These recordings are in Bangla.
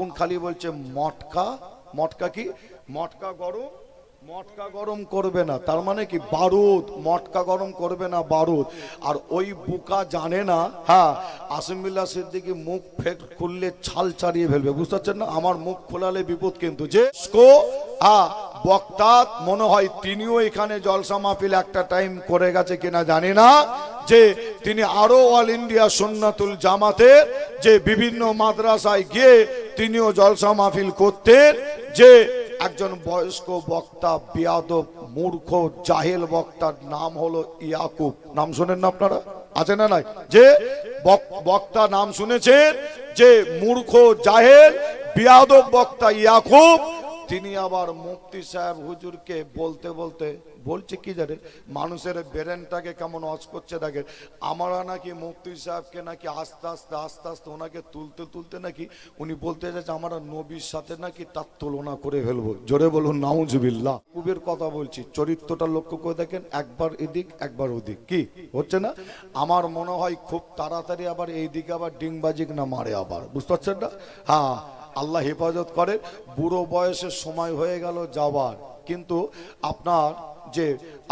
এখন খালি বলছে মটকা, মটকা কি, মটকা গরম, মটকা গরম করবে না, তার মানে কি বারুদ, মটকা গরম করবে না বারুদ। আর ওই বুকা জানে না, হ্যাঁ আসিম বিল্লাহ সিদ্দিকী মুখ ফেক খুললে ছাল ছাড়িয়ে ফেলবে, বুঝতে পারছেন না, আমার মুখ খোলালে বিপদ। কিন্তু যে বক্তা মনে হয় তিনিও এখানে জলসা মাহফিল একটা টাইম করে গেছে কিনা জানি না, যে তিনি আরো অল ইন্ডিয়া সুন্নাতুল জামাতের যে বিভিন্ন মাদ্রাসায় গিয়ে তিনিও জলসা মাহফিল করতেন। যে একজন বয়স্ক বক্তা, বেয়াদব মূর্খ জাহেল বক্তার নাম হলো ইয়াকুব, নাম শুনেন না আপনারা, আছে না নাই? যে বক্তা নাম শুনেছেন, যে মূর্খ জাহেল বেয়াদব বক্তা ইয়াকুব, তিনি আবার মুফতি সাহেব হুজুরকে বলতে বলতে বলছে কি জানেন, মানুষের ব্রেনটাকে কেমন অজ করছে দেখেন। আমরা নাকি মুফতি সাহেবকে নাকি আস্তে আস্তে আস্তে আস্তে ওনাকে তুলতে তুলতে নাকি উনি বলতে চাইছে আমরা নবীর সাথে নাকি তার তুলনা করে ফেলবো। জোরে বলুন নাউজুবিল্লাহ। খুবের কথা বলছি, চরিত্রটা লক্ষ্য করে দেখেন, একবার এদিক একবার ওদিক, কি হচ্ছে না? আমার মনে হয় খুব তাড়াতাড়ি আবার এই দিকে আবার ডিংবাজিক না মারে আবার, বুঝতে পারছেন না? হ্যাঁ, আল্লাহ হেফাজত করে। বুড়ো বয়সের সময় হয়ে গেল যাবার, কিন্তু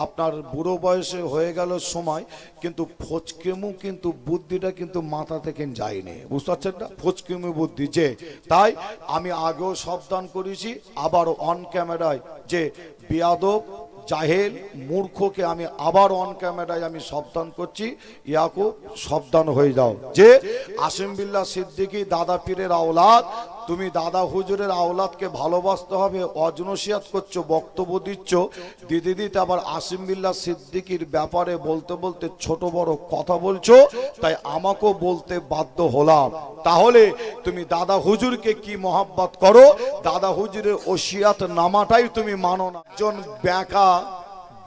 আপনার বুড়ো বয়সে হয়ে গেল সময়, কিন্তু ফচকেমু কিন্তু বুদ্ধিটা কিন্তু মাথা থেকে যায়নি, বুঝতে পারছেন না? ফচকেমু বুদ্ধি, যে তাই আমি আগেও সাবধান করেছি, আবার অন ক্যামেরায় যে বেয়াদব জাহেল মূর্খকে আমি আবার অন ক্যামেরায় আমি সাবধান করছি, ইয়াকুব সাবধান হয়ে যাও। যে আসিম বিল্লাহ সিদ্দিকী দাদা পীরের আওলাদ, তুমি দাদা হুজুরের আওলাদকে ভালোবাসতে হবে, অজনসিয়াত করছো, বক্তব্য দিচ্ছ, দিদি দিতে আবার আসিম বিল্লাহ সিদ্দিকীর ব্যাপারে বলতে বলতে ছোট বড় কথা বলছো, তাই আমাকেও বলতে বাধ্য হলাম। তাহলে তুমি দাদা হুজুরকে কি মহাব্বত করো, দাদা হুজুরের ওসিয়াত নামাটাই তুমি মানো না। একজন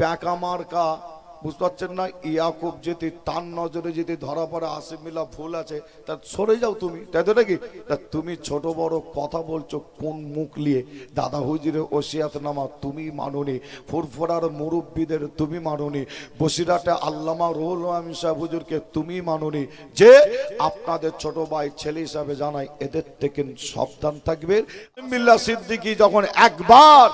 ব্যাকা মার্কা, বুঝতে পারছেন না, ইয়াকুব যদি তার নজরে যদি ধরা পড়ে আসিম বিল্লাহ ভুল আছে, তা সরে যাও তুমি, তাই তো নাকি? তা তুমি ছোট বড় কথা বলছো কোন মুখ নিয়ে? দাদা হুজুরের ওসিয়াত নামা তুমি মানোনি, ফুরফুরার মুরব্বীদের তুমি মানোনি, বসিরাটে আল্লামা রুহুল আমিন সাহেব হুজুরকে তুমি মানোনি। যে আপনাদের ছোট ভাই ছেলে হিসাবে জানাই, এদের থেকে সাবধান থাকবেন। আসিম বিল্লাহ সিদ্দিকী যখন একবার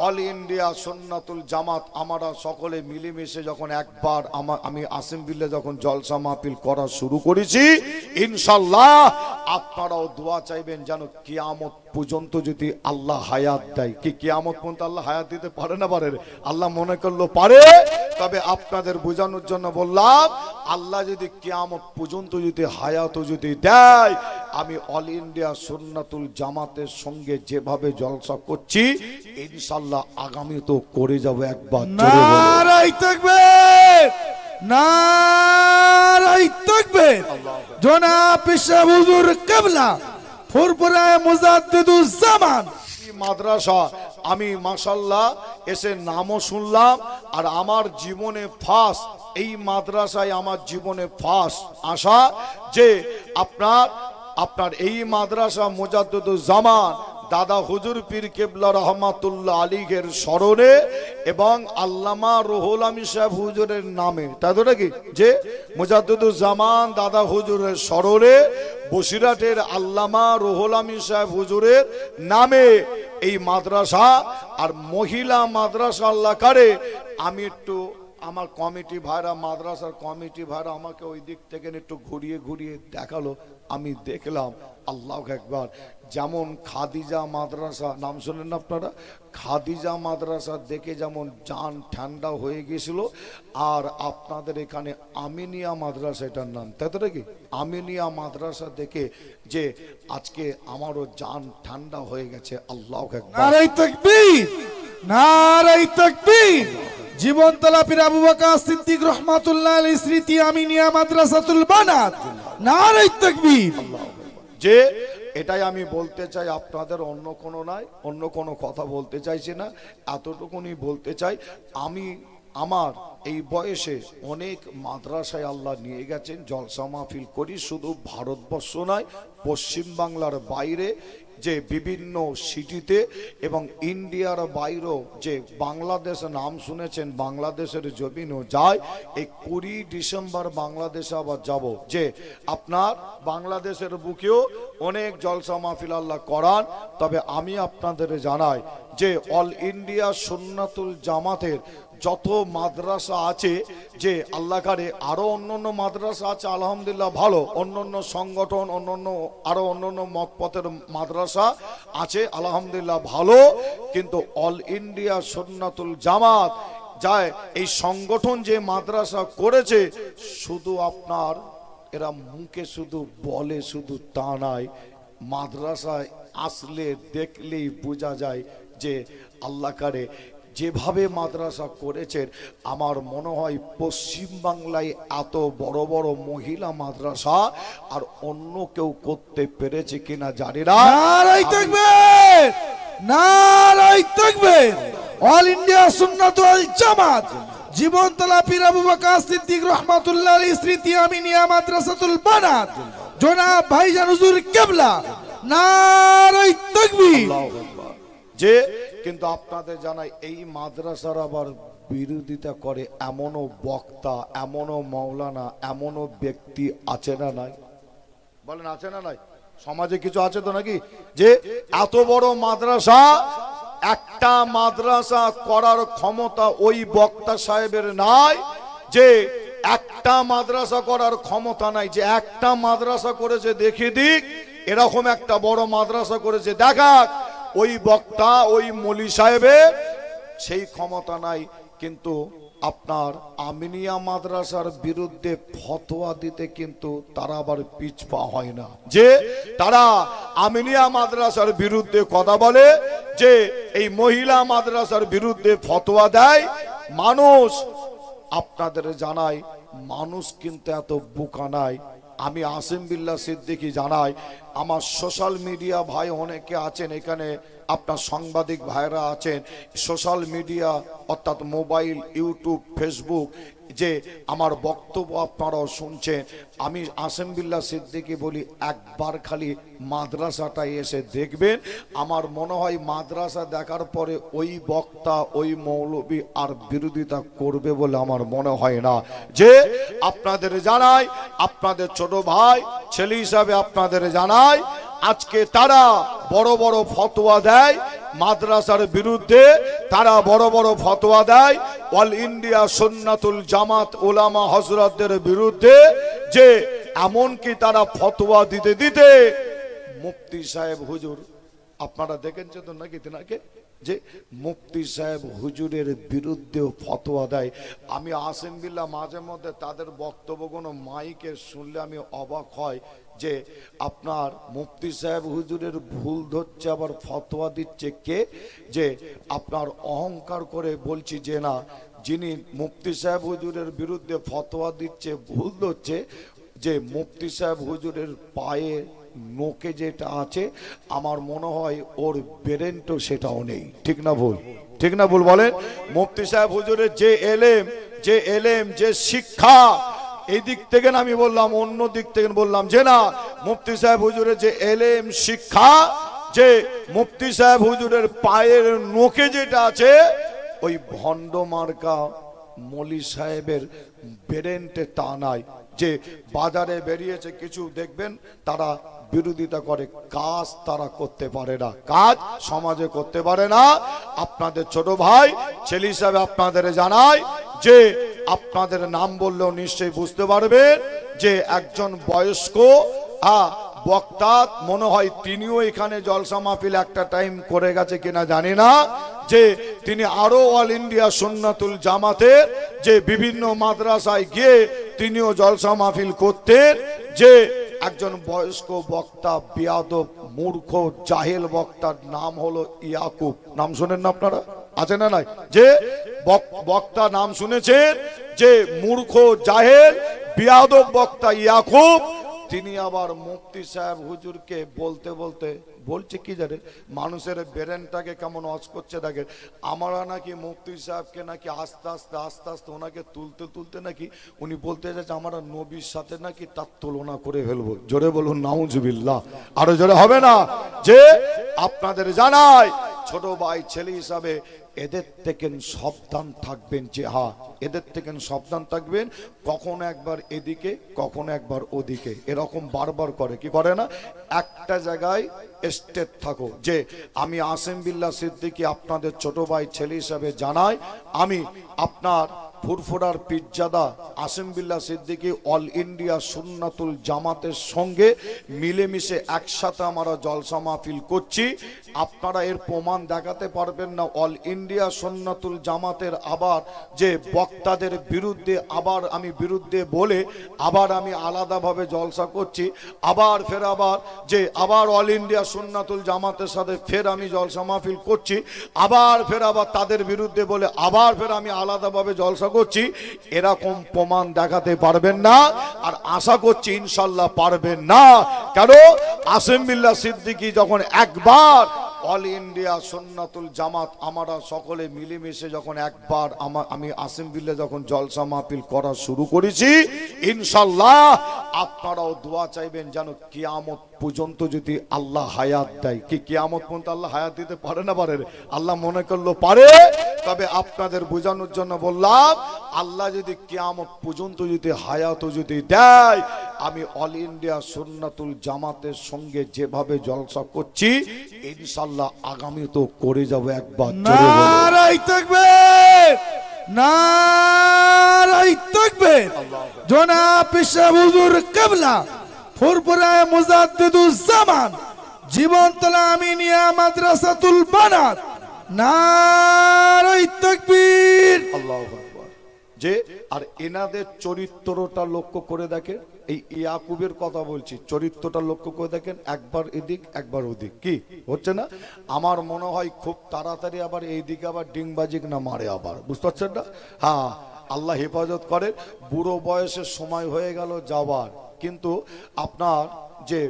অল ইন্ডিয়া সুন্নাতুল জামাত আমরা সকলে মিলেমিশে যখন একবার আমি আসিম বিল্লাহ যখন জলসা মাহফিল করা শুরু করেছি, ইনশাআল্লাহ আপনারাও দোয়া চাইবেন যেন কিয়ামত পর্যন্ত যদি আল্লাহ হায়াত দেয়। কি কিয়ামত পর্যন্ত আল্লাহ হায়াত দিতে পারে না পারে? আল্লাহ মনে করলো পারে। তবে আপনাদের বোঝানোর জন্য বললাম, আল্লাহ যদি কিয়ামত পর্যন্ত যদি হায়াত যদি দেয়, আমি অল ইন্ডিয়া সুন্নাতুল জামাতের সঙ্গে যেভাবে জলসা করছি, ইনশাআল্লাহ আগামী তো করে যাব একবার। নারায়ে তাকবীর, নারায়ে তাকবীর। জনাব পিশাব হুজুর কিবলা ফুরফুরা মুজাদ্দিদুজ জামান মাদ্রাসা, আমি মাশাআল্লাহ এসে নামও শুনলাম, আর আমার জীবনে ফার্স্ট এই মাদ্রাসায় আমার জীবনে ফার্স্ট আসা, যে আপনার এই মাদ্রাসা মুজাদ্দিদুজ জামান দাদা হুজুর পীর কেবলা রহমাতুল্লাহ আলীর স্মরণে এবং আল্লামা রুহুল আমিন সাহেব হুজুরের নামে, তাই তো নাকি? যে মুজাদ্দিদুজ জামান দাদা হুজুরের স্মরণে বসিরাটের আল্লামা রুহুল আমিন সাহেব হুজুরের নামে এই মাদ্রাসা। আর মহিলা মাদ্রাসা আল্লাহ করে, আমি একটু আমার কমিটি ভাইরা, মাদ্রাসার কমিটি ভাইরা আমাকে ওই দিক থেকে একটু ঘুরিয়ে ঘুরিয়ে দেখালো, আমি দেখলাম আল্লাহু আকবার, যেমন খাদিজা মাদ্রাসা, নাম শুনেন না আপনারা? খাদিজা মাদ্রাসা দেখে যেমন জান ঠান্ডা হয়ে গেছিল, আর আপনাদের এখানে আমিনিয়া মাদ্রাসা, এটার নাম তাই তো নাকি? আমিনিয়া মাদ্রাসা দেখে যে আজকে আমারও জান ঠান্ডা হয়ে গেছে। আল্লাহু আকবার, নারায়ে তাকবীর, নারায়ে তাকবীর। জীবনতলা পীর আবু বকর সিদ্দিক রহমাতুল্লাহ আলাইহি স্মৃতি আমিনিয়া মাদ্রাসাতুল বানাত, নারায়ে তাকবীর। যে এটাই আমি বলতে চাই আপনাদের, অন্য কোনো নাই, অন্য কোনো কথা বলতে চাইছি না, এতটুকুনি বলতে চাই। আমি আমার এই বয়সে অনেক মাদ্রাসায় আল্লাহ নিয়ে গেছেন, জলসা মাহফিল করি, শুধু ভারতবর্ষ নয় পশ্চিম বাংলার বাইরে যে বিভিন্ন সিটিতে এবং ইন্ডিয়ার বাইরেও যে বাংলাদেশে নাম শুনেছেন, বাংলাদেশের জমিনও যায়। এই 20 ডিসেম্বর বাংলাদেশে আবার যাব, যে আপনার বাংলাদেশের বুকেও অনেক জলসা মাহফিল আল্লাহ করান। তবে আমি আপনাদের জানাই যে অল ইন্ডিয়া সুন্নাতুল জামাতের যত মাদ্রাসা আছে, যে আল্লাহ কারে আরো অন্যান্য মাদ্রাসা আছে আলহামদুলিল্লাহ ভালো, অন্যান্য সংগঠন অন্যান্য মতপথের মাদ্রাসা আছে আলহামদুলিল্লাহ ভালো, কিন্তু অল ইন্ডিয়া সুন্নাতুল জামাত যায় এই সংগঠন যে মাদ্রাসা করেছে, শুধু আপনার এরা মুখে শুধু বলে শুধু তা নয়, মাদ্রাসায় আসলে দেখলেই বোঝা যায় যে আল্লাহ কারে যেভাবে মাদ্রাসা করেছেন। আমার মনে হয় পশ্চিম বাংলায় এত বড় বড় মহিলা মাদ্রাসা আর অন্য কেউ করতে পেরেছে কিনা জানি না। নারায়ে তাকবীর, নারায়ে তাকবীর। অল ইন্ডিয়া সুন্নাতুল জামাত জীবনতলা পীর আবু বকর সিদ্দিক রহমাতুল্লাহ আলাইহি স্মৃতি আমিনিয়া মাদ্রাসাতুল বানাত জনাব ভাইজান হুজুর কিবলা, নারায়ে তাকবীর। আল্লাহু আকবার। যে কিন্তু আপনাদের জানাই এই মাদ্রাসার আবার বিরোধিতা করে এমনও বক্তা, এমনও মাওলানা, এমনও ব্যক্তি আছে না নাই? বলেন আছে না নাই? সমাজে কিছু আছে তো নাকি? যে এত বড় মাদ্রাসা, একটা মাদ্রাসা করার ক্ষমতা ওই বক্তা সাহেবের নাই, যে একটা মাদ্রাসা করার ক্ষমতা নাই, যে একটা মাদ্রাসা করেছে দেখিয়ে দিক, এরকম একটা বড় মাদ্রাসা করেছে দেখাক। ওই বক্তা ওই মলি সাহেবের সেই ক্ষমতা নাই। কিন্তু আপনার আমিনিয়া মাদ্রাসার বিরুদ্ধে ফতোয়া দিতে কিন্তু তারা আবার পিছপা হয় না, যে তারা আমিনিয়া মাদ্রাসার বিরুদ্ধে কথা বলে, যে এই মহিলা মাদ্রাসার বিরুদ্ধে ফতোয়া দেয়। মানুষ আপনাদের জানাই, মানুষ কিন্তু এত বোকা নাই। আমি আসিম বিল্লাহ সিদ্দিকী জানাই, আমার সোশ্যাল মিডিয়া ভাই অনেকে আছেন এখানে, আপনার সাংবাদিক ভাইরা আছেন, সোশ্যাল মিডিয়া অর্থাৎ মোবাইল, ইউটিউব, ফেসবুক, যে আমার বক্তব্য আপনারাও শুনছেন। আমি আসিম বিল্লাহ সিদ্দিকী বলি, একবার খালি মাদ্রাসাটায় এসে দেখবেন। আমার মনে হয় মাদ্রাসা দেখার পরে ওই বক্তা ওই মৌলবী আর বিরোধিতা করবে বলে আমার মনে হয় না। যে আপনাদের জানাই, আপনাদের ছোট ভাই ছেলে হিসাবে আপনাদের জানাই, আজকে তারা বড় বড় ফতোয়া দেয় মাদ্রাসার বিরুদ্ধে, তারা বড় বড় ফতোয়া দেয় অল ইন্ডিয়া সুন্নাতুল জামাত উলামা হযরতদের বিরুদ্ধে, যে এমনকি তারা ফতোয়া দিতে দিতে মুফতি সাহেব হুজুর, আপনারা দেখেছেন তো নাকি তেনাকে, যে মুফতি সাহেব হুজুরের বিরুদ্ধেও ফতোয়া দেয়। আমি আসিম বিল্লাহ মাঝে মধ্যে তাদের বক্তব্যগুলো মাইকে শুনলে আমি অবাক হয়, যে আপনার মুফতি সাহেব হুজুরের ভুল ধরছে আবার ফতোয়া দিচ্ছে কে? যে আপনার অহংকার করে বলছি যে না, যিনি মুফতি সাহেব হুজুরের বিরুদ্ধে ফতোয়া দিচ্ছে ভুল ধরছে, যে মুফতি সাহেব হুজুরের পায়ে নোকে যেটা আছে, আমার মনে হয় ওর ব্রেনটাও সেটাও নেই। ঠিক না ভুল? ঠিক না ভুল বলেন? মুফতি সাহেব হুজুরের যে এলেম যে শিক্ষা, এই দিক থেকে না আমি বললাম, অন্য দিক থেকে বললাম যে না, মুফতি সাহেব হুজুরের যে এলেম শিক্ষা, যে মুফতি সাহেব হুজুরের পায়ের নোকে যেটা আছে, ওই ভণ্ড মার্কা মলি সাহেবের ব্রেনটে তা নাই। যে বাজারে বেরিয়েছে কিছু দেখবেন তারা বিরোধিতা করে, কাজ তারা করতে পারে না, কাজ সমাজে করতে পারে না। আপনাদের ছোট ভাই ছেলে হিসাবে আপনাদের জানাই, যে আপনাদের নাম বললেও নিশ্চয়ই বুঝতে পারবেন, যে একজন বয়স্ক বক্তা, মনে হয় তিনিও এখানে জলসা মাহফিল একটা টাইম করে গেছে কিনা জানি না, যে তিনি আরো অল ইন্ডিয়া সুন্নাতুল জামাতের যে বিভিন্ন মাদ্রাসায় গিয়ে তিনিও জলসা মাহফিল করতেন। যে একজন বয়স্ক বক্তা, বিয়াদব মূর্খ জাহেল বক্তার নাম হলো ইয়াকুব, নাম শুনেন না আপনারা? আছে না নাই? যে বক্তা নাম শুনেছেন, যে মূর্খ জাহেল বিয়াদব বক্তা ইয়াকুব, তিনি আবার মুফতি সাহেব হুজুরকে বলতে বলতে বলছে কি জানেন, মানুষের ব্রেনটাকে কেমন অজ করছে দেখেন। আমরা নাকি মুফতি সাহেবকে নাকি আস্তে আস্তে ওনাকে তুলতে তুলতে নাকি উনি বলতে যাচ্ছে আমরা নবীর সাথে নাকি তার তুলনা করে ফেলবো। জোরে বলুন নাউজুবিল্লাহ, আরো জোরে হবে না? যে আপনাদের জানাই ছোট ভাই ছেলে হিসাবে এদের থেকে সাবধান থাকবেন। যে হ্যাঁ, এদের থেকে সাবধান থাকবেন। কখনো একবার এদিকে কখনো একবার ওদিকে, এরকম বারবার করে, কি করে না, একটা জায়গায় স্টেট থাকো। যে আমি আসিম বিল্লাহ সিদ্দিকী আপনাদের ছোট ভাই ছেলে হিসাবে জানাই, আমি আপনার ফুরফুরার পিজ্জাদা আসিম বিল্লাহ সিদ্দিকী অল ইন্ডিয়া সুন্নাতুল জামাতের সঙ্গে মিলেমিশে একসাথে আমরা জলসা মাহফিল করছি। আপনারা এর প্রমাণ দেখাতে পারবেন না অল ইন্ডিয়া সুন্নাতুল জামাতের আবার যে বক্তাদের বিরুদ্ধে আবার আমি বিরুদ্ধে বলে আবার আমি আলাদাভাবে জলসা করছি, আবার ফের আবার যে আবার অল ইন্ডিয়া সুন্নাতুল জামাতের সাথে ফের আমি জলসা মাহফিল করছি, আবার ফের আবার তাদের বিরুদ্ধে বলে আবার ফের আমি আলাদাভাবে জলসা করছি। এরকম প্রমাণ দেখাতে পারবেন না, আর আশা করছি ইনশাল্লাহ পারবেন না। কেন, আসিম বিল্লাহ সিদ্দিকী যখন একবার অল ইন্ডিয়া সুন্নাতুল জামাত আমরা সকলে মিলেমিশে যখন একবার আমি আসিম বিল্লাহ যখন জলসা মাহফিল করা শুরু করেছি, ইনশাল্লাহ আপনারাও দোয়া চাইবেন যেন কিয়ামত পর্যন্ত যদি আল্লাহ হায়াত দেয়। কি কিয়ামত পর্যন্ত আল্লাহ হায়াত দিতে পারে না পারে? আল্লাহ মনে করলো পারে। তবে আপনাদের বোঝানোর জন্য বললাম, আল্লাহ যদি কিয়ামত পর্যন্ত যদি হায়াত যদি দেয়, আমি অল ইন্ডিয়া সুন্নাতুল জামাতের সঙ্গে যেভাবে জলসা করছি ইনশাল্লাহ আগামী তো করে যাব একবার। নারায়ে তাকবীর, নারায়ে তাকবীর। জনাব পেশাব হুজুর কিবলা ফুরফুরায়ে মুজাদ্দিদুজ্জামান জীবনতলা আমিনিয়া মাদ্রাসাতুল বানাত, নারায়ে তাকবীর। আল্লাহু আকবার। যে আর এনাদের চরিত্রটা লক্ষ্য করে দেখেন, এই ইয়াকুবের কথা বলছি, চরিত্রটা লক্ষ্য করে দেখেন, একবার এদিক একবার ওদিক, কি হচ্ছে না? আমার মনে হয় খুব তাড়াতাড়ি আবার এই দিকে আবার ডিংবাজিক না মারে আবার, বুঝতে পারছেন না? হ্যাঁ, আল্লাহ হেফাজত করে। বুড়ো বয়সের সময় হয়ে গেল যাবার, কিন্তু আপনার যে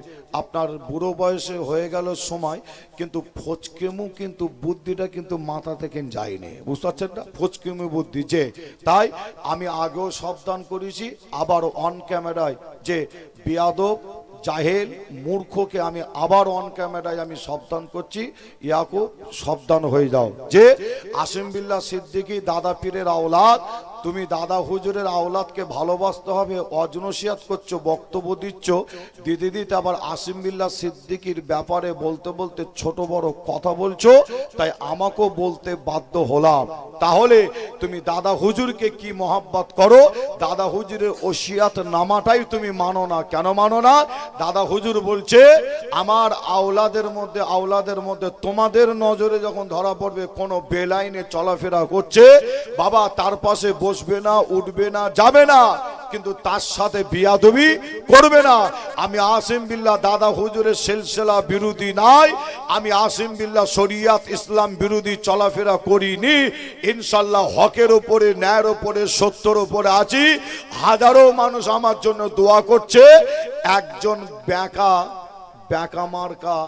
আপনার বুড়ো বয়সে হয়ে গেল সময়, কিন্তু ফচকেমু কিন্তু বুদ্ধিটা কিন্তু মাথা থেকে যায়নি, বুঝতে পারছেন না? ফচকেমু বুদ্ধি যে, তাই আমি আগেও সাবধান করেছি, আবার অন ক্যামেরায় যে বেয়াদব জাহেল মূর্খকে আমি আবার অন ক্যামেরায় আমি সাবধান করছি, ইয়াকুব সাবধান হয়ে যাও। যে আসিম বিল্লাহ সিদ্দিকী দাদা পীরের আওলাদ, তুমি দাদা হুজুরের আওলাদকে ভালোবাসতে হবে, অজনসিয়াত করছো, বক্তব্য দিচ্ছ, দিদি দিতে আবার আসিম বিল্লাহ সিদ্দিকীর ব্যাপারে বলতে বলতে ছোট বড় কথা বলছো, তাই আমাকেও বলতে বাধ্য হলাম। তাহলে তুমি দাদা হুজুরকে কি মহাব্বত করো, দাদা হুজুরের ওসিয়াত নামাটাই তুমি মানো না। কেন মানো না? দাদা হুজুর বলছে আমার আওলাদের মধ্যে তোমাদের নজরে যখন ধরা পড়বে কোনো বেলাইনে চলাফেরা করছে, বাবা তার পাশে বসবে না, উঠবে না, যাবে না, কিন্তু তার সাথে বিয়াদবি করবে না। আমি আসিম বিল্লাহ দাদা হুজুরের সিলসিলা বিরোধী নাই, আমি আসিম বিল্লাহ শরিয়াত ইসলাম বিরোধী চলাফেরা করিনি। ইনশাল্লাহ হকের উপরে, ন্যায়ের উপরে, সত্যের উপরে আছি। হাজারো মানুষ আমার জন্য দোয়া করছে। একজন ব্যাকা মার্কা,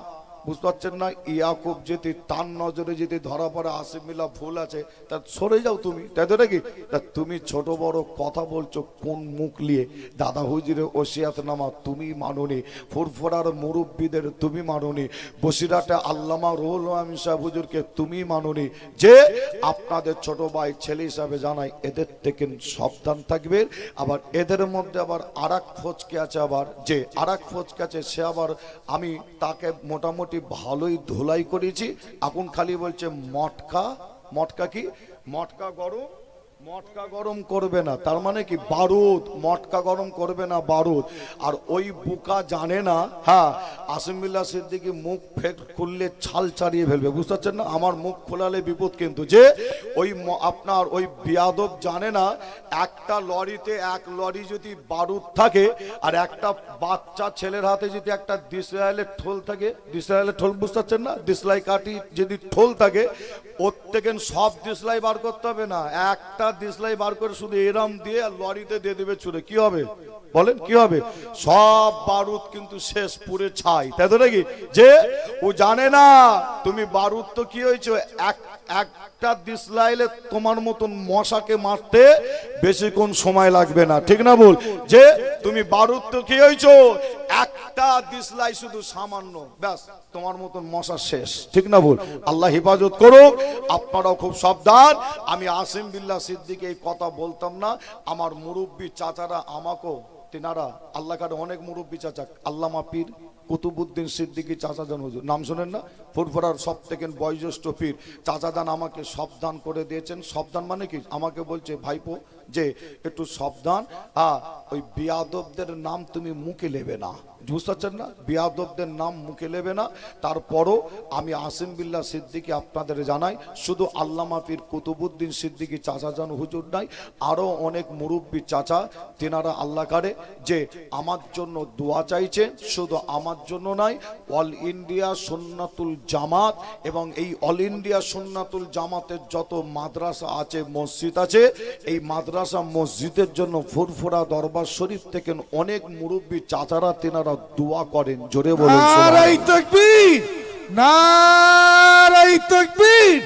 বুঝতে পারছেন না, ইয়াকুব যদি তার নজরে যদি ধরা পড়ে আসিম বিল্লাহ ভুল আছে, তা সরে যাও তুমি, তাই তো নাকি? তা তুমি ছোট বড় কথা বলছো কোন মুখ নিয়ে? দাদা হুজুরের ওসিয়াত নামা তুমি মানোনি, ফুরফুরার মুরব্বীদের তুমি মানোনি, বসিরাটে আল্লামা রুহুল আমিন সাহেব হুজুরকে তুমি মানোনি। যে আপনাদের ছোট ভাই ছেলে হিসাবে জানাই, এদের থেকে সাবধান থাকবে। আবার এদের মধ্যে আবার আরেক ফচকে আছে, আবার যে আরেক ফচকে আছে সে আবার আমি তাকে মোটামুটি ভালোই ধুলাই করেছি। এখন খালি বলছে মটকা কি মটকা গরম করবে না, তার মানে কি বারুদ, মটকা গরম করবে না বারুদ। আর ওই বুকা জানে না, হ্যাঁ আসিম বিল্লাহ সিদ্দিকী মুখ ফেট খুললে ছাল ছাড়িয়ে ফেলবে, বুঝতে পারছেন না? আমার মুখ খোলালে বিপদ। কিন্তু যে ওই আপনার ওই বিয়াদব জানে না, একটা লরিতে এক লরি যদি বারুদ থাকে, আর একটা বাচ্চা ছেলের হাতে যদি একটা দিসরায়েলের ঠোল থাকে, দিসরায়েলের ঠোল বুঝতে পারছেন না, দিসলাই কাঠি যদি ঠোল থাকে, ওর থেকে সব দিসলাই বার করতে হবে না, একটা দিসলাই বার করে শুধু এরাম দিয়ে আর লরিতে দিয়ে দেবে ছুড়ে, কি হবে বলেন? কি হবে? সব বারুদ কিন্তু শেষ, পুরে ছাই, তাই তো নাকি? যে ও জানে না তুমি বারুদ তো কি হয়েছে, একটা একটা দিসলাইলে তোমার মতন মশাকে মারতে বেশিক্ষণ সময় লাগবে না, ঠিক না বল? যে তুমি বারুদ তো কি হয়েছো, একটা দিসলাই শুধু সামান্য, ব্যাস তোমার মতন মশা শেষ, ঠিক না বল? আল্লাহ হেফাজত করুক। আপনারাও খুব সাবধান। আমি আসিম বিল্লাহ সিদ্দিকী এই কথা বলতাম না, আমার মুরব্বী চাচারা আমাকেও, তিনারা আল্লাহ কারে অনেক মুরব্বী চাচা, আল্লামা পীর কুতুবউদ্দিন সিদ্দিকী চাচাজান হুজুর, নাম শোনেন না? ফুরফুরার সব থেকে বয়োজ্যেষ্ঠ পীর চাচাজান আমাকে সাবধান করে দিয়েছেন। সাবধান মানে কি? আমাকে বলছে ভাইপো যে একটু সাবধান, ওই বিয়াদবদের নাম তুমি মুখে নেবে না, বুঝতে পারছেন না? বিয়াদবদের নাম মুখে নেবে না। তারপরও আমি আসিম বিল্লাহ সিদ্দিকী আপনাদের জানাই, শুধু আল্লামা পীর কুতুবউদ্দিন সিদ্দিকী চাচাজান হুজুর নাই, আরও অনেক মুরব্বী চাচা, তেনারা আল্লাহ কারে যে আমার জন্য দোয়া চাইছেন। শুধু আমার জন্য নাই, অল ইন্ডিয়া সুন্নাতুল জামাত এবং এই অল ইন্ডিয়া সুন্নাতুল জামাতের যত মাদ্রাসা আছে, মসজিদ আছে, এই মাদ্রাসা মসজিদের জন্য ফুরফুরা দরবার শরীফ থেকে অনেক মুরব্বী চাচারা তেনারা দোয়া করেন। জোরে বলুন নারায়ে তাকবীর, নারায়ে তাকবীর।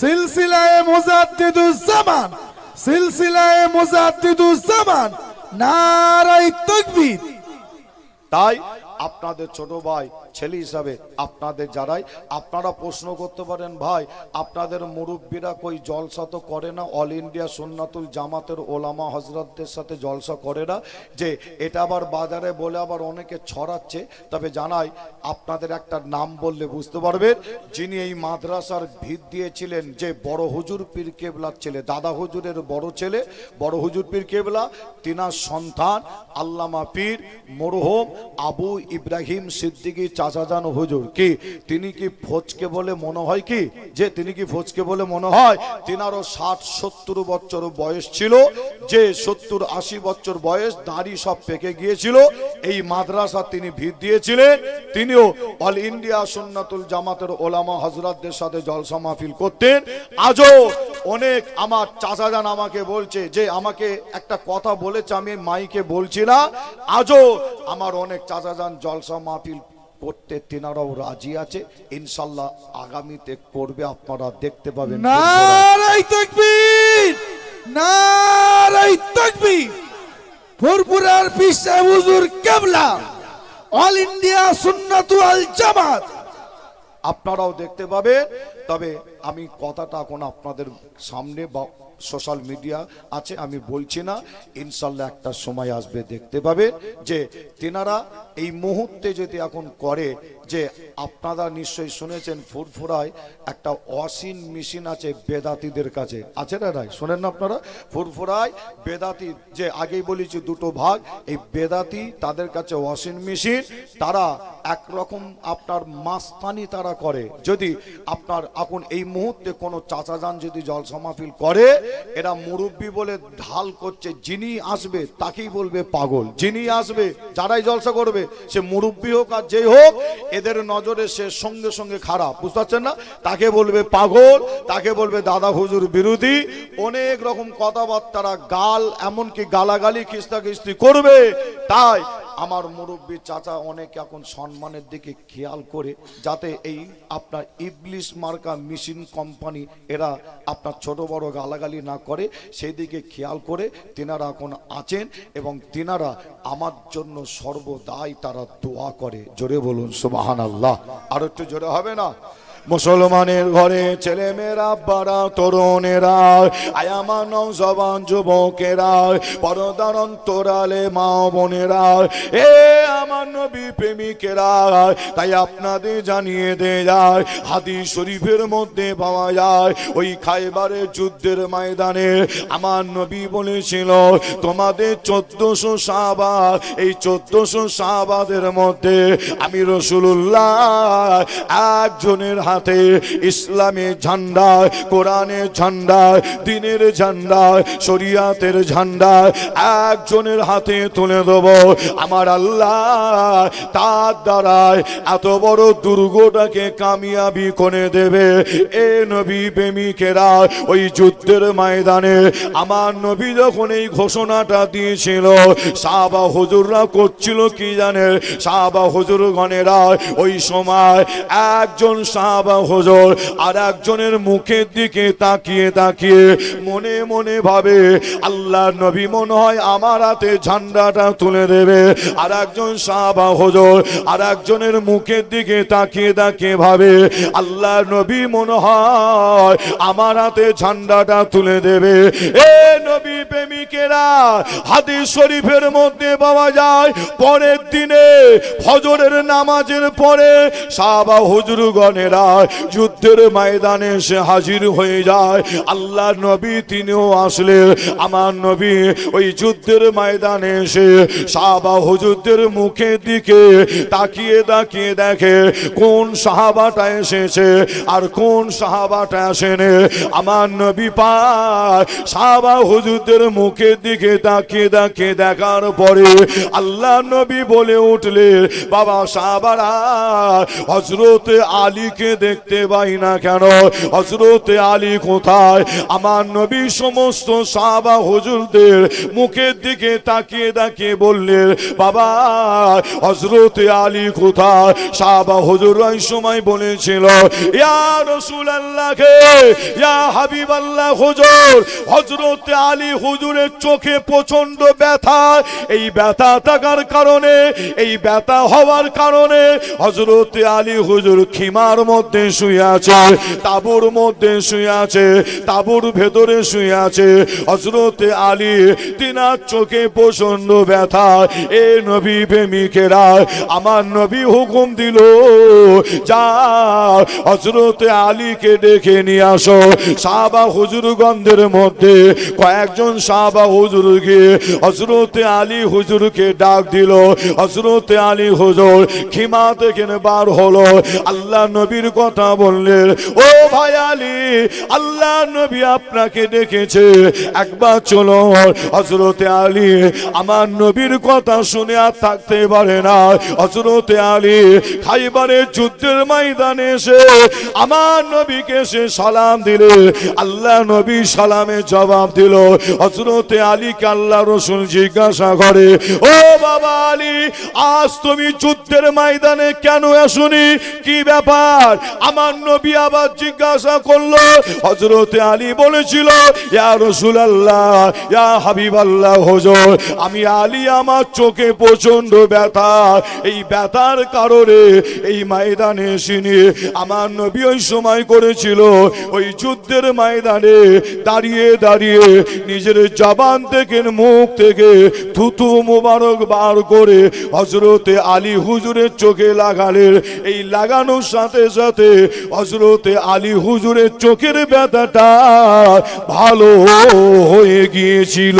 সিলসিলায়ে মুজাদ্দিদুজ জামান, সিলসিলায়ে মুজাদ্দিদুজ জামান, নারায়ে তাকবীর। তাই আপনাদের ছোট ভাই ছেলে হিসাবে আপনাদের যারাই, আপনারা প্রশ্ন করতে পারেন, ভাই আপনাদের মুরব্বীরা কই জলসা তো করে না, অল ইন্ডিয়া সুন্নাতুল জামাতের ওলামা হজরতদের সাথে জলসা করে না, যে এটা আবার বাজারে বলে আবার অনেকে ছড়াচ্ছে। তবে জানাই, আপনাদের একটা নাম বললে বুঝতে পারবেন, যিনি এই মাদ্রাসার ভিত দিয়েছিলেন, যে বড় হুজুর পীর কেবলার ছেলে, দাদা হুজুরের বড় ছেলে বড় হুজুর পীর কেবলা, তিনার সন্তান আল্লামা পীর মরহুম আবু ইব্রাহিম সিদ্দিকী চাচাজান হুজুর। কি তিনি কি ফজকে বলে মনে হয়? কি যে তিনি কি ফজকে বলে মনে হয়? তিনারও 60-70 বছর বয়স ছিল, যে 70-80 বছর বয়স, দাড়ি সব পেকে গিয়েছিল। এই মাদ্রাসা তিনি ভিত দিয়েছিলেন। তিনিও অল ইন্ডিয়া সুন্নাতুল জামাতের ওলামা হযরতদের সাথে জলসা মাহফিল করতেন। আজও অনেক আমার চাচাজান আমাকে বলছে, যে আমাকে একটা কথা বলেছে, আমি মাইকে বলছি না, আজও আমার অনেক চাচাজান জলসা মাহফিল করতে তিনারাও রাজি আছে। ইনশাল্লাহ আগামীতে করবে, আপনারা দেখতে পাবেন। নারায়ে তাকবীর, নারায়ে তাকবীর। ফুরফুরার পীর সাহেব হুজুর কেবলা, অল ইন্ডিয়া সুন্নাতুল জামাত, আপনারাও দেখতে পাবেন। তবে আমি কথাটা এখন আপনাদের সামনে বা সোশ্যাল মিডিয়া আছে, আমি বলছি না, ইনশাল্লাহ একটা সময় আসবে দেখতে পাবেন, যে তেনারা এই মুহূর্তে যদি এখন করে, যে আপনারা নিশ্চয়ই শুনেছেন ফুরফুরায় একটা ওয়াশিং মেশিন আছে বেদাতিদের কাছে, আছে না ভাই? শোনেন না আপনারা? ফুরফুরায় বেদাতি, যে আগেই বলেছি দুটো ভাগ, এই বেদাতি তাদের কাছে ওয়াশিং মেশিন, তারা একরকম আপনার মাস্তানি তারা করে। যদি আপনার এখন এই মুহূর্তে কোনো চাচাজান যদি জলসা মাহফিল করে, এরা মুরব্বী বলে ঢাল করছে, যিনি আসবে তাকেই বলবে পাগল, যিনি আসবে যারাই জলসা করবে, সে মুরব্বী হোক আর যেই হোক, এদের নজরে সে সঙ্গে সঙ্গে খারাপ, বুঝতে পারছেন না? তাকে বলবে পাগল, তাকে বলবে দাদা হুজুর বিরোধী, অনেক রকম কথাবার্তারা, গাল, এমনকি গালাগালি খিস্তাখিস্তি করবে। তাই আমার মুরব্বী চাচা অনেক এখন সম্মানের দিকে খেয়াল করে, যাতে এই আপনার ইবলিশ মার্কা মেশিন কোম্পানি এরা আপনার ছোট বড় গালাগালি না করে, সেই দিকে খেয়াল করে তিনারা এখন আছেন, এবং তিনারা আমার জন্য সর্বদাই তারা দোয়া করে। জোরে বলুন সুবহানাল্লাহ। আর একটু জোরে হবে না? মুসলমানের ঘরে ছেলে মেয়েরা, বাড়া তরুণেরা, আয়ামা নওজওয়ান যুবকেরা, পর্দার অন্তরালে মা বোনেরা, এ আমার নবী প্রেমিকেরা, তাই আপনাদের জানিয়ে দেয়া যায়, হাদিস শরীফের মধ্যে পাওয়া যায়, ওই খায়বারের যুদ্ধের ময়দানে আমার নবী বলেছিল, তোমাদের 1400 সাহাবা, এই 1400 সাহাবাদের মধ্যে আমি রাসূলুল্লাহ একজনের হাতে ইসলামের ঝান্ডা, কোরআনের ঝান্ডা, দ্বীনের ঝান্ডা, শরিয়াতের ঝান্ডা একজনের হাতে তুলে দেব। আমার আল্লাহ তার দ্বারায় এত বড় দুর্গটাকে কামিয়াবি করে দেবে। এ নবী প্রেমিকেরা, ওই যুদ্ধের ময়দানে আমার নবী যখন এই ঘোষণাটা দিয়েছিল, সাহাবা হুজুররা করছিল কি জানে? সাহাবা হুজুরগণেরা ওই সময় একজন সাহাবা সাহাবা হুজুর আর একজনের মুখের দিকে তাকিয়ে তাকিয়ে মনে মনে ভাবে আল্লাহ নবী মনে হয় আমার হাতে ঝান্ডাটা তুলে দেবে। আর একজন সাহাবা হুজুর আর একজনের মুখের দিকে তাকিয়ে তাকিয়ে ভাবে আল্লাহ নবী মনে হয় আমার হাতে ঝান্ডাটা তুলে দেবে। এ নবী প্রেমিকেরা, হাদিস শরীফের মধ্যে পাওয়া যায় পরের দিনে ফজরের নামাজের পরে সাহাবা হুজুরগণেরা যুদ্ধের ময়দানে এসে হাজির হয়ে যায়। আল্লাহ নবী তিনিও আসলেন। আমার নবী ওই যুদ্ধের ময়দানে এসে সাহাবা হুজুরদের মুখের দিকে তাকিয়ে তাকিয়ে দেখে কোন সাহাবাটা এসেছে আর কোন সাহাবাটা আসেনি। আমার নবী পাক সাহাবা হুজুরদের মুখের দিকে তাকিয়ে তাকিয়ে দেখার পরে আল্লাহ নবী বলে উঠলেন, বাবা সাহাবারা, হযরত আলীকে দেখতে পাই না কেন? হযরত আলী কোথায়? আমার নবী সমস্ত সাহাবা হুজুরদের মুখের দিকে তাকিয়ে তাকিয়ে বললেন, বাবা হযরত আলী কোথায়? সাহাবা হুজুররা এই সময় বলেছিল, ইয়া রাসূলুল্লাহ কে, ইয়া হাবিবাল্লাহ হুজুর, হযরত আলী হুজুরের চোখে প্রচন্ড ব্যথা। এই ব্যথা থাকার কারণে, এই ব্যথা হওয়ার কারণে হযরত আলী হুজুর খিমার মধ্যে শুয়ে আছে, তাঁবুর মধ্যে শুয়ে আছে, তাঁবুর ভেতরে শুয়ে আছে। হযরত আলী তিনার চোখে প্রচন্ড ব্যথা। এ নবী প্রেমিকেরা, আমার নবী হুকুম দিল, যা হযরত আলীকে ডেকে নিয়ে আসো। সাহাবা হুজুরগণদের মধ্যে কয়েকজন সাহাবা হুজুর গিয়ে হযরত আলী হুজুরকে ডাক দিল। হযরত আলী হুজুর খিমা থেকে বার হলো, আল্লাহ নবীর কথা বললেন, ও ভাই আলী, আল্লাহ নবী আপনাকে ডেকেছে, একবার চলো। হযরত আলী আমার নবীর কথা শুনে আর থাকতে পারে না। হযরত আলী খাইবারের যুদ্ধের ময়দানে এসে আমার নবীকে সে সালাম দিলে, আল্লাহ নবী সালামে জবাব দিল। হযরত আলীকে আল্লাহ রাসূল জিজ্ঞাসা করে, ও বাবা আলী, আজ তুমি যুদ্ধের ময়দানে কেন আসুনি? কি ব্যাপার? আমার নবী আবার জিজ্ঞাসা করলো। হযরত আলী বলেছিল, ইয়া রাসূলুল্লাহ, ইয়া হাবিবাল্লাহ হুজুর, আমি আলী আমার চোখে প্রচন্ড ব্যথা, এই ব্যথার কারণে এই ময়দানে এসেনি। আমার নবী ওই সময় করেছিল, ওই যুদ্ধের ময়দানে দাঁড়িয়ে দাঁড়িয়ে নিজের জবান থেকে, মুখ থেকে থুতু মুবারক বার করে হযরত আলী হুজুরের চোখে লাগালেন। এই লাগানোর সাথে সাথে হযরত আলী হুজুরের চোখের ব্যথাটা ভালো হয়ে গিয়েছিল।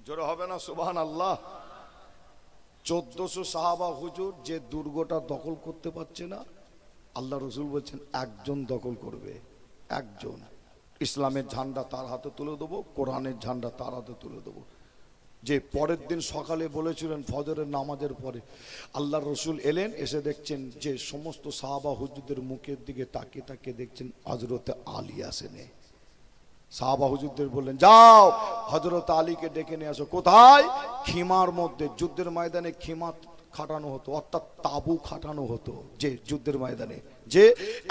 জোরে হবে না সুবহানাল্লাহ? 1400 সাহাবা হুজুর যে দুর্গটা দখল করতে পারছে না, আল্লাহ রসুল বলছেন একজন দখল করবে, একজন। ইসলামের ঝান্ডা তার হাতে তুলে দেবো, কোরআনের ঝান্ডা তার হাতে তুলে দেবো। যে পরের দিন সকালে বলেছিলেন ফজরের নামাজের পরে আল্লাহ রসুল এলেন, এসে দেখছেন যে সমস্ত সাহাবা হুজুরদের মুখের দিকে তাকিয়ে তাকিয়ে দেখছেন হযরত আলী আসেনি। সাহাবা হুজুরদের বললেন, যাও হযরত আলীকে ডেকে নিয়ে আসো। কোথায়? খিমার মধ্যে। যুদ্ধের ময়দানে খিমা খাটানো হতো, অর্থাৎ তাবু খাটানো হতো। যে যুদ্ধের ময়দানে যে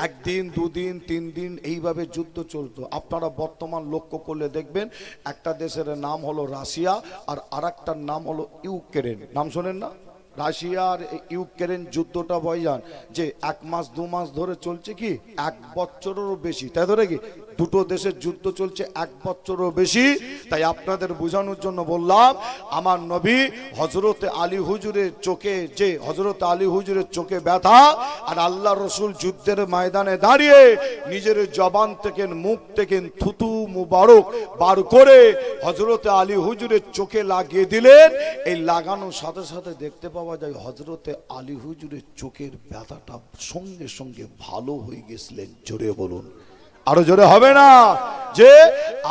একদিন, দুদিন, 3 দিন এইভাবে যুদ্ধ চলতো। আপনারা বর্তমান লক্ষ্য করলে দেখবেন একটা দেশের নাম হলো রাশিয়া আর আরেকটার নাম হলো ইউক্রেন। নাম শোনেন না? রাশিয়া আর ইউক্রেন যুদ্ধটা ভাইজান যে 1 মাস 2 মাস ধরে চলছে, কি 1 বছরেরও বেশি, তাই ধরে কি দুটো দেশের যুদ্ধ চলছে 1 বছরেরও বেশি। তাই আপনাদের বোঝানোর জন্য বললাম, আমার নবী হযরত আলী হুজুরের চোখে, যে হযরত আলী হুজুরের চোখে ব্যথা, আর আল্লাহ রসুল যুদ্ধের ময়দানে দাঁড়িয়ে নিজের জবান থেকে, মুখ থেকে থুতু মুবারক বার করে হযরত আলী হুজুরের চোখে লাগিয়ে দিলেন। এই লাগানোর সাথে সাথে দেখতে পাওয়া যায় হযরত আলী হুজুরের চোখের ব্যথাটা সঙ্গে সঙ্গে ভালো হয়ে গেছিলেন। জোরে বলুন, আরো জোরে হবে না? যে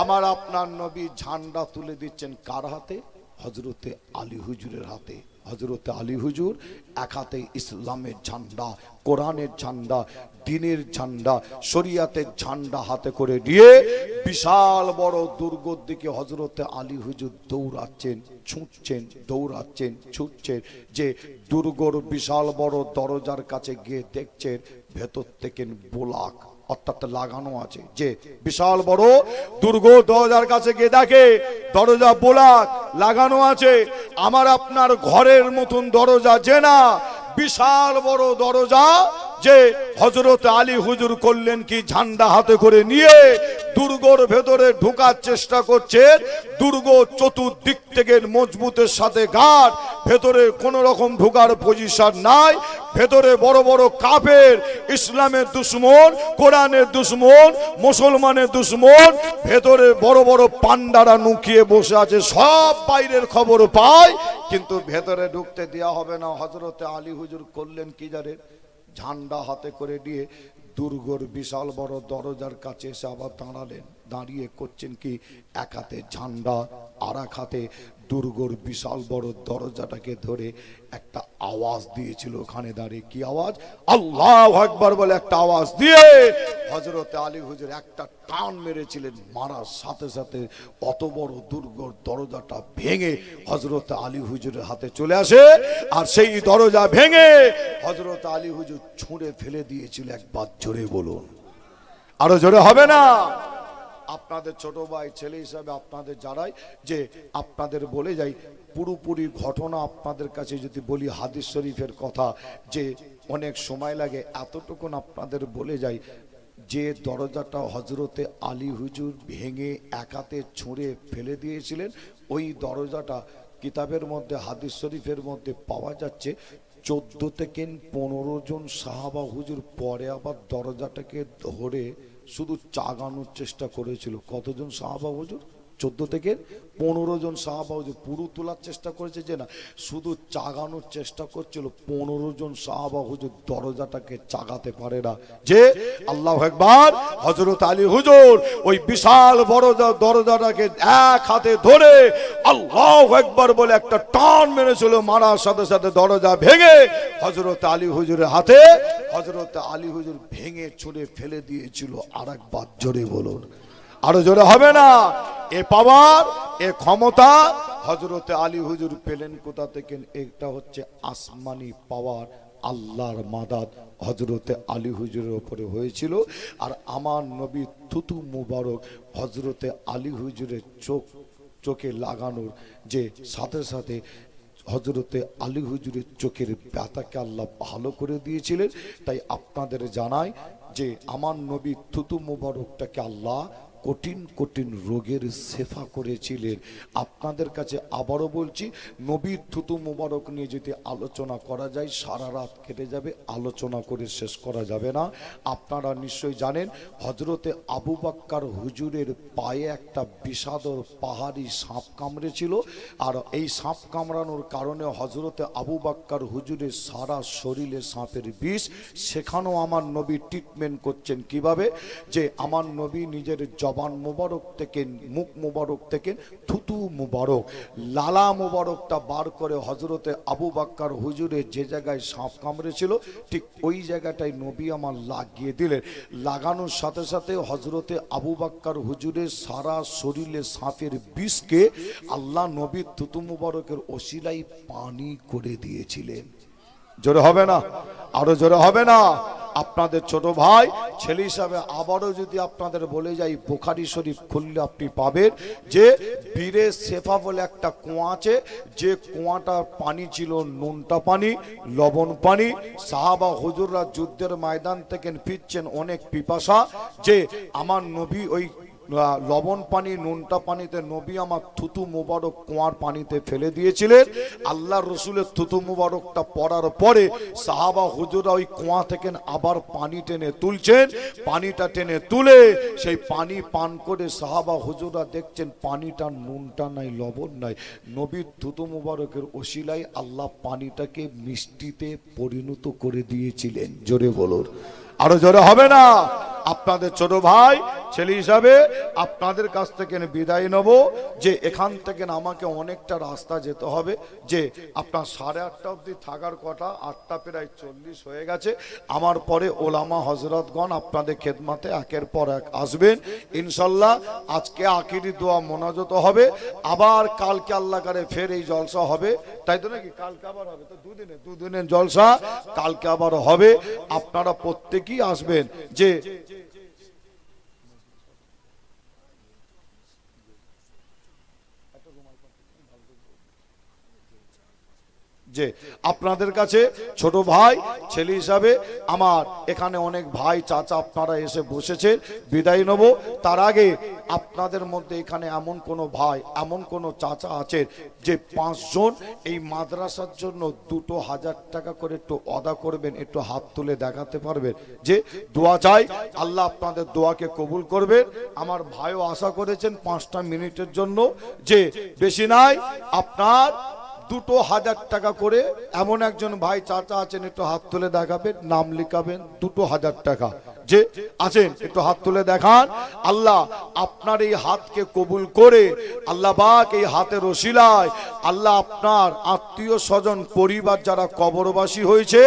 আমার আপনার নবী ঝান্ডা তুলে দিচ্ছেন কার হাতে? হযরত আলী হুজুরের হাতে। হযরতে আলী হুজুর এক হাতে ইসলামের ঝান্ডা, কোরআনের ঝান্ডা, দ্বীনের ঝান্ডা, শরিয়াতের ঝান্ডা হাতে করে নিয়ে বিশাল বড় দুর্গর দিকে হযরতে আলী হুজুর দৌড়াচ্ছেন, ছুটছেন, দৌড়াচ্ছেন, ছুটছেন। যে দুর্গর বিশাল বড় দরজার কাছে গিয়ে দেখছেন ভেতর থেকে বোলাক অর্থাৎ লাগানো আছে। যে বিশাল বড় দুর্গ দরজার কাছে গিয়ে দেখে দরজা বোলাক লাগানো আছে। আমার আপনার ঘরের মতন দরজা যে না, বিশাল বড় দরজা। যে হযরত আলী হুজুর করলেন কি, ঝান্ডা হাতে করে নিয়ে দুর্গর ভেতরে ঢোকার চেষ্টা করছেন। দুর্গ চতুর্দিক থেকে মজবুতের সাথে গার্ড, ভেতরে কোন রকম ঢোকার পজিশন নাই। ভেতরে বড় বড় কাফের, ইসলামের দুশমন, কোরআনের দুশমন, মুসলমানের দুশমন, ভেতরে বড় বড় পান্ডারা নুকিয়ে বসে আছে। সব বাইরের খবর পায়, কিন্তু ভেতরে ঢুকতে দেওয়া হবে না। হযরতে আলী হুজুর করলেন কি জানেন, ঝান্ডা হাতে করে নিয়ে দুর্গর বিশাল বড় দরজার কাছে এসে আবার দাঁড়ালেন। দাঁড়িয়ে করছেন কি, এক হাতে ঝান্ডা আর এক হাতে দুর্গর বিশাল বড় দরজাটাকে ধরে একটা আওয়াজ দিয়েছিল ওখানে দাঁড়িয়ে। কি আওয়াজ? আল্লাহু আকবার বলে একটা আওয়াজ দিয়ে হযরতে আলী হুজুর একটা টান মেরেছিলেন। মারার সাথে সাথে অত বড় দুর্গর দরজাটা ভেঙে হযরতে আলী হুজুরের হাতে চলে আসে। আর সেই দরজা ভেঙে হযরতে আলী হুজুর ছুঁড়ে ফেলে দিয়েছিল। একবার জোরে বলুন, আরো জোরে হবে না? আপনাদের ছোট ভাই ছেলে হিসাবে আপনাদের যারাই, যে আপনাদের বলে যাই পুরোপুরি ঘটনা আপনাদের কাছে যদি বলি হাদিস শরীফের কথা, যে অনেক সময় লাগে, এতটুকুন আপনাদের বলে যাই। যে দরজাটা হযরতে আলী হুজুর ভেঙে এক হাতে ছুঁড়ে ফেলে দিয়েছিলেন, ওই দরজাটা কিতাবের মধ্যে, হাদিস শরীফের মধ্যে পাওয়া যাচ্ছে 14 থেকে 15 জন সাহাবা হুজুর পরে আবার দরজাটাকে ধরে শুধু চাগানোর চেষ্টা করেছিল। কতজন সাহাবা হুজুর? 14 থেকে 15 জন সাহাবা হুজুর। পুরো তোলার চেষ্টা করেছে যে না, শুধু চাগানোর চেষ্টা করছিল। 15 জন সাহাবা হুজুর দরজাটাকে চাগাতে পারে না। যে আল্লাহু আকবার, হযরত আলী হুজুর ওই বিশাল বড় দরজাটাকে এক হাতে ধরে আল্লাহু আকবার বলে একটা টান মেরেছিল। মারার সাথে সাথে দরজা ভেঙে হযরত আলী হুজুরের হাতে হযরত আলী হুজুর ভেঙে ছুঁড়ে ফেলে দিয়েছিল। আরেকবার জোরে বলুন, আরো জোরে হবে না? এ পাওয়ার, এ ক্ষমতা হযরতে আলী হুজুর পেলেন কোথা থেকে? এটা হচ্ছে আসমানি পাওয়ার, আল্লাহর মাদাদ হযরতে আলী হুজুরের উপরে হয়েছিল। আর আমার নবী থুতু মুবারক হযরতে আলী হুজুরের চোখে লাগানোর যে সাথে সাথে হযরতে আলী হুজুরের চোখের ব্যথাকে আল্লাহ ভালো করে দিয়েছিলেন। তাই আপনাদের জানাই যে আমার নবী থুতু মুবারকটাকে আল্লাহ কঠিন কঠিন রোগের শেফা করেছিলেন। আপনাদের কাছে আবারও বলছি, নবীর থুতু মুবারক নিয়ে যদি আলোচনা করা যায় সারা রাত কেটে যাবে, আলোচনা করে শেষ করা যাবে না। আপনারা নিশ্চয়ই জানেন হযরতে আবু বকর হুজুরের পায়ে একটা বিষাদর পাহাড়ি সাপ কামড়েছিল। আর এই সাপ কামড়ানোর কারণে হযরতে আবু বকর হুজুরের সারা শরীরে সাপের বিষ। সেখানেও আমার নবী ট্রিটমেন্ট করছেন কিভাবে? যে আমার নবী নিজের জবান মুবারক থেকে, মুখ মুবারক থেকে থুতু মুবারক, লালা মুবারকটা বার করে হযরতে আবু বকর হুজুরের যে জায়গায় সাপ কামড়েছিল ঠিক ওই জায়গাটায় নবী আমার লাগিয়ে দিলেন। লাগানোর সাথে সাথে হযরতে আবু বকর হুজুরের সারা শরীরে সাপের বিষকে আল্লাহ নবীর থুতু মুবারকের ওসিলাই পানি করে দিয়েছিলেন। জোরে হবে না? আরো জোরে হবে না? আপনাদের ছোট ভাই ছেলে হিসাবে আবারও যদি আপনাদের বলে যাই, বুখারী শরীফ খুললে আপনি পাবেন যে বীরে সেফা বলে একটা কুয়া আছে। যে কুয়াটার পানি ছিল নুনটা পানি, লবণ পানি। সাহাবা হুজুররা যুদ্ধের ময়দান থেকে ফিরছেন অনেক পিপাসা। যে আমার নবী ওই লবণ পানি, নুনটা পানিতে নবী আমার থুতু মুবারক কুয়ার পানিতে ফেলে দিয়েছিলেন। আল্লাহ রসুলের থুতু মুবারকটা পড়ার পরে সাহাবা হুজুরা ওই কুয়া থেকে আবার পানি টেনে তুলছেন। পানিটা টেনে তুলে সেই পানি পান করে সাহাবা হুজুরা দেখছেন পানিটা নুনটা নাই, লবণ নাই। নবীর থুতু মুবারকের ওসিলায় আল্লাহ পানিটাকে মিষ্টিতে পরিণত করে দিয়েছিলেন। জোরে বলুন, আরো জোরে হবে না? আপনাদের ছোট ভাই ছেলে হিসাবে আপনাদের কাছ থেকে বিদায় নেব, যে এখান থেকে আমাকে অনেকটা রাস্তা যেতে হবে, যে আপনার 8:30 অবধি থাকার কথা, 8টা প্রায় 40 হয়ে গেছে। আমার পরে ওলামা হজরতগণ আপনাদের খেদমাতে একের পর এক আসবেন ইনশাল্লাহ। আজকে আখিরি দোয়া মোনাজাত হবে, আবার কালকে আল্লাহ করে ফের এই জলসা হবে, তাই তো নাকি? কালকে আবার হবে তো, দুদিনের জলসা কালকে আবার হবে। আপনারা প্রত্যেকেই আসবেন। যে আপনাদের কাছে ছোট ভাই ছেলে হিসাবে আমার এখানে অনেক ভাই চাচা আপনারা এসে বসেছেন, বিদায় নেব। তার আগে আপনাদের মধ্যে এখানে এমন কোনো ভাই এমন কোনো চাচা আছেন যে 5 জন এই মাদ্রাসার জন্য 2,000 টাকা করে একটু অদা করবেন, একটু হাত তুলে দেখাতে পারবেন? যে দোয়া চাই, আল্লাহ আপনাদের দোয়াকে কবুল করবেন। আমার ভাইও আশা করেছেন 5টা মিনিটের জন্য, যে বেশি নাই, আপনার 2,000 টাকা করে। এমন একজন ভাই চাচা আছেন, একটু হাত তুলে দেখাবেন, নাম লিখাবেন। 2,000 টাকা যে আছেন একটু হাত তুলে দেখান। আল্লাহ আপনার এই হাতকে কবুল করে, আল্লাহ পাক এই হাতের ওসিলায় আল্লাহ আপনার আত্মীয় স্বজন পরিবার যারা কবরবাসী হয়েছে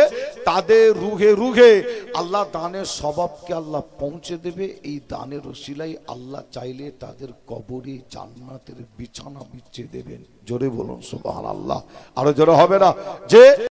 তাদের রুহে রুহে আল্লাহ দানের স্বভাবকে আল্লাহ পৌঁছে দেবে। এই দানের ওসিলায় আল্লাহ চাইলে তাদের কবরে জান্নাতের বিছানা বিছিয়ে দেবেন। জোরে বলুন সুবহানাল্লাহ। আরো জোরে হবে না? যে